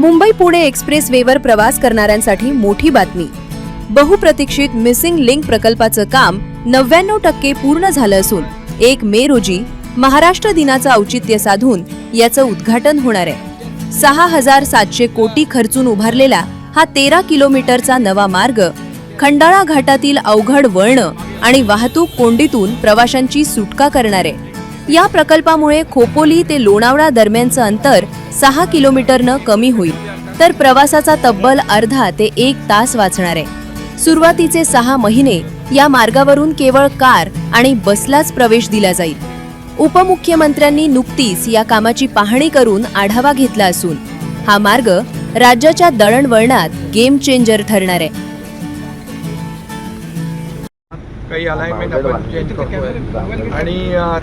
Mumbai Pune express वेवर प्रवास करणाऱ्यांसाठी मोठी बातमी। बहुप्रतीक्षित मिसिंग लिंक प्रकल्पाचं काम 99% पूर्ण झालं असून 1 मे रोजी महाराष्ट्र दिनाचं औचित्य साधून याचं उद्घाटन होणार आहे। 6700 कोटी खर्चून उभारलेला हा 13 किलोमीटरचा नवा मार्ग खंडाळा घाटातील अवघड वळणं आणि वाहतूक कोंडीतून प्रवाशांची सुटका करणार आहे। या प्रकल्पामुळे खोपोली ते लोणावळा दरम्यानचं अंतर 6 किलोमीटरनं कमी होईल, तर प्रवासाचा तब्बल अर्धा ते 1 तास वाचणार आहे। सुरुवातीचे 6 महिने या मार्गावरून केवळ कार आणि बसलाच प्रवेश दिला जाईल। उपमुख्यमंत्र्यांनी नुकतीच या कामाची पाहणी करून आढावा घेतला असून हा मार्ग राज्याच्या दळणवळणात गेम चेंजर ठरणार आहे। काही अलाइनमेंट आपण चेंज करतोय आणि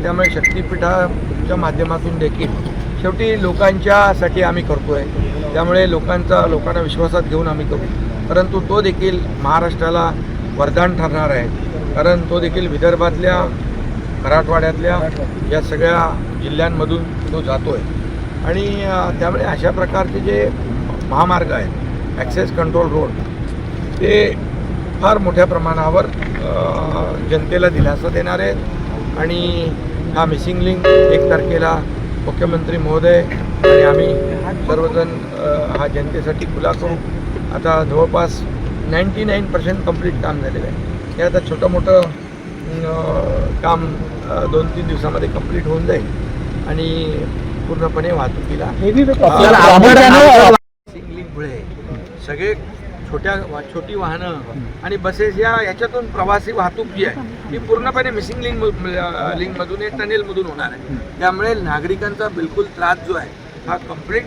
त्यामुळे शक्तीपीठाच्या माध्यमातून देखील शेवटी लोकांच्यासाठी आम्ही करतोय, त्यामुळे लोकांना विश्वासात घेऊन आम्ही करू, परंतु तो देखील महाराष्ट्राला वरदान ठरणार आहे, कारण तो देखील विदर्भातल्या मराठवाड्यातल्या या सगळ्या जिल्ह्यांमधून तो जातोय आणि त्यामुळे अशा प्रकारचे जे महामार्ग आहेत, ॲक्सेस कंट्रोल रोड, ते फार मोठ्या प्रमाणावर जनतेला दिलासा देणार आहेत आणि हा मिसिंग लिंक 1 तारखेला मुख्यमंत्री महोदय आणि आम्ही सर्वजण हा जनतेसाठी खुला करू। आता जवळपास 99% कंप्लीट काम झालेलं आहे। हे आता छोटं मोठं काम 2-3 दिवसामध्ये कंप्लीट होऊन जाईल आणि पूर्णपणे वाहतुकीला मिसिंग लिंकमुळे सगळे छोटी वाहनं आणि बसेस याच्यातून प्रवासी वाहतूक जी आहे ती पूर्णपणे मिसिंग लिंकमधून टनेलमधून होणार आहे। त्यामुळे नागरिकांचा बिलकुल त्रास जो आहे हा कंप्लीट